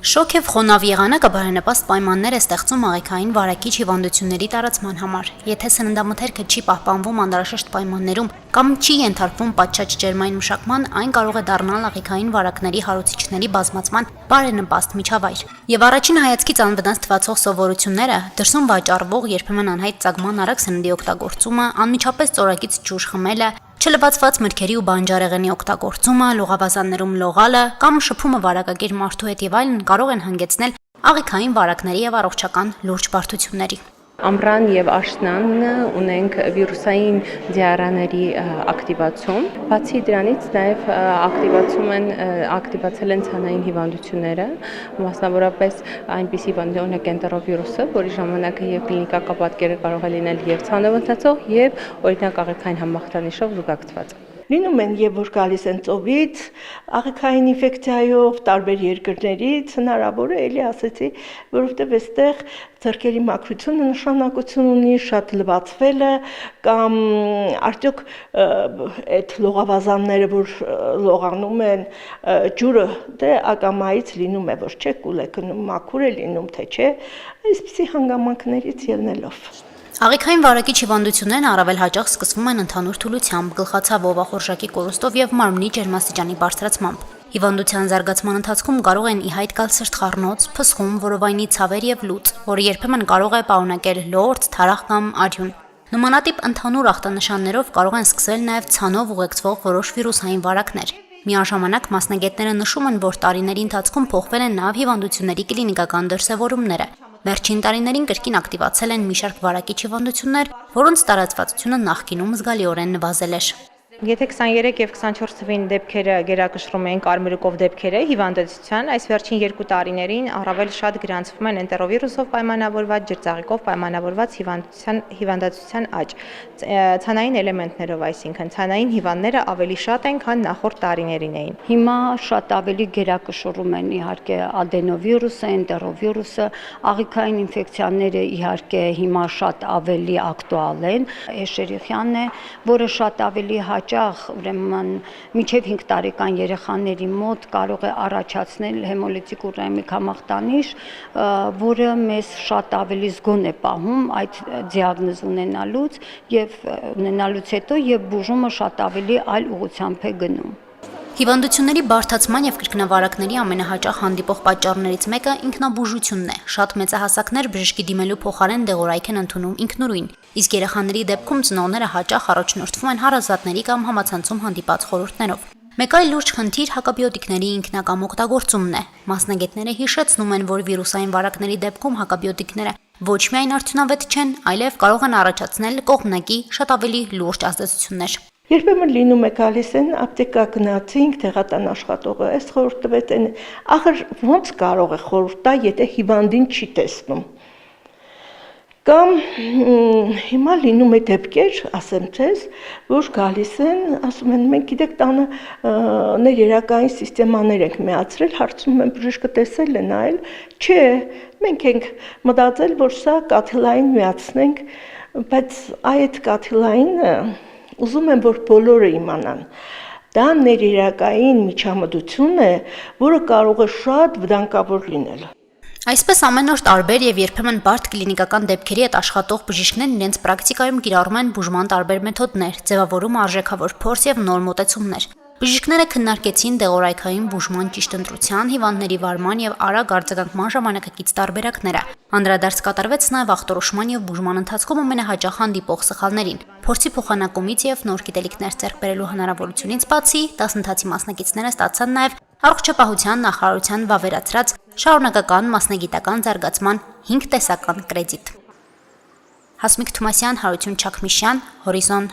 Շոք եւ խոնավ եղանակը բարենպաստ պայմաններ է ստեղծում աղիքային վարակիչ հիվանդությունների տարածման համար։ Եթե սննդամթերքը չի պահպանվում անհրաժեշտ պայմաններում կամ չի ենթարկվում պատշաճ ջերմային մշակման, այն կարող է դառնալ աղիքային վարակների հարուցիչների բազմացման բարենպաստ միջավայր։ Եվ առաջին հայացքից անվնաս թվացող սովորությունները՝ դրսում վաճառվող երբեմն անհայտ ծագման արագ սննդի օգտագործումը, անմիջապես ծորակից ջուր խմելը, չլվացված մրգերի ու բանջարեղենի օգտագործումը, լողավազաններում լողալը կամ շփումը վարակագիր մարդու հետ եւ այլն կարող են հանգեցնել աղիքային վարակների եւ առողջական լուրջ բարդությունների։ Ամռան եւ աշնան ունենք վիրուսային դիարաների ակտիվացում։ Բացի դրանից նաեւ ակտիվացել են ցանային հիվանդությունները, մասնավորապես այնպիսի հիվանդություն, օրինակ էնտերովիրուսը, որի ժամանակ եւ կլինիկական պատկերը կարող է լինել եւ ցանով ընթացող եւ օրինակ աղիքային համախտանիշով զուգակցված։ Լինում են եւ որ գալիս են ծովից, աղիքային ինֆեկցիայով, տարբեր երկրներից, հնարավոր է էլի ասեցի, որովհետեւ այստեղ ձեռքերի մաքրությունը նշանակություն ունի, շատ լվացվելը կամ արդյոք այդ լողավազանները, որ լողանում են, ջուրը դե ակամայից լինում է, որ չէ, կուլ է գնում, մաքուր է լինում, թե չէ, այսպիսի հանգամանքներից ելնելով։ Աղիքային վարակիչ հիվանդություններն առավել հաճախ սկսվում են ընդհանուր թուլությամբ, գլխացավ ովախորժակի կորուստով եւ մարմնի ջերմաստիճանի բարձրացմամբ։ Հիվանդության զարգացման ընթացքում կարող են ի հայտ գալ սրտխառնոց, փսխում, որովայնի ցավեր եւ լուծ, որը երբեմն կարող է պարունակել լորձ, թարախ կամ արյուն։ Նմանատիպ ընդհանուր ախտանշաններով կարող են սկսվել նաեւ ցանով ուղեկցվող որոշ վիրուսային վարակներ։ Միաժամանակ մասնագետները նշում են, որ տարիների ընթացքում փոխվել են նաեւ հիվանդությունների կլինիկական դրսևորումները։ Վերջին տարիներին կրկին ակտիվացել են մի շարք վարակիչ հիվանդություններ, որոնց տարածվածությունը նախկինում զգալիորեն նվազել էր։ Եթե 23 եւ 24 թվին դեպքերը գերակշռում էին կարմրուկով դեպքերը հիվանդացության, այս վերջին 2 տարիներին առավել շատ գրանցվում են էնտերովիրուսով պայմանավորված, ջրծաղիկով պայմանավորված հիվանդացության աճ։ Ցանային էլեմենտներով, այսինքն ցանային հիվանդները ավելի շատ են, քան նախորդ տարիներին էին։ Հիմա շատ ավելի գերակշռում են իհարկե ադենովիրուսը, էնտերովիրուսը, աղիքային ինֆեկցիաները իհարկե հիմա շատ ավելի ակտուալ են։ Էշերիխյանն է, որը շատ ավելի հաճախ, ուրեմն մինչև 5 տարեկան երեխաների մոտ կարող է առաջացնել հեմոլիտիկ ուրեմիկ համախտանիշ, որը մեզ շատ ավելի զգոն է պահում այդ դիագնոզ ունենալուց հետո եւ բուժումը շատ ավելի այլ ուղղությամբ է գնում։ Հիվանդությունների բարդացման եւ կրկնավարակների ամենահաճախ հանդիպող պատճառներից մեկը ինքնաբուժությունն է։ Շատ մեծահասակներ բժշկի դիմելու փոխարեն դեղորայք են ընդունում ինքնուրույն, իսկ երեխաների դեպքում ծնողները հաճախ առաջնորդվում են հարազատների կամ համացանցում հանդիպած խորհուրդներով։ Մեկ այլ լուրջ խնդիր հակաբիոտիկների ինքնակամ օգտագործումն է։ Մասնագետները հիշեցնում են, որ վիրուսային վարակների դեպքում հակաբիոտիկները ոչ միայն արդյունավետ չեն, այլև կարող են առաջացնել կողմնակի շատ ավելի լուրջ ազդեցություններ։ Երբեմն լինում է գալիս են ապտեկա գնացինք, տեղատան աշխատողը այս խորհուրդ տվեց են, ախր ոնց կարող է խորհուրդ տա, եթե հիվանդին չի տեսնում։ Կամ հիմա լինում է դեպքեր, ասեմ ձեզ, որ գալիս են, ասում են, մենք գիտեք տանը ներերակային սիստեմաներ ենք միացրել, հարցնում են բժիշկը տեսել է նայել, չէ, մենք ենք մտածել, որ սա կաթիլային միացնենք, բայց այդ կաթիլայինը ուզում եմ, որ բոլորը իմանան, դա ներերակային միջամտություն է, որը կարող է շատ վտանգավոր լինել։ Այսպես ամեն օր տարբեր եւ երբեմն բարդ կլինիկական դեպքերի հետ աշխատող բժիշկներն իրենց պրակտիկայում կիրառում են բուժման տարբեր մեթոդներ, ձևավորում արժեքավոր փորձ եւ նոր մոտեցումներ։ Բժիշկները քննարկեցին դեղորայքային բուժման ճիշտ ընտրության, հիվանդների վարման եւ արագ արձագանքման ժամանակակից տարբերակները։ Անդրադարձ կատարվեց նաեւ ախտորոշման եւ բուժման ընթացքում ամենահաճախ հանդիպող սխալներին։ Փորձի փոխանակումից եւ նոր գիտելիքներ ձեռք բերելու հնարավորությունից բացի, դասընթացի մասնակիցները ստացան նաեւ Առողջապահության նախարարության վավերացրած շարունակական մասնագիտական զարգացման 5 տեսական կրեդիտ։ Հասմիկ Թումասյան, Հարություն Չաքմիշյան, Հորիզոն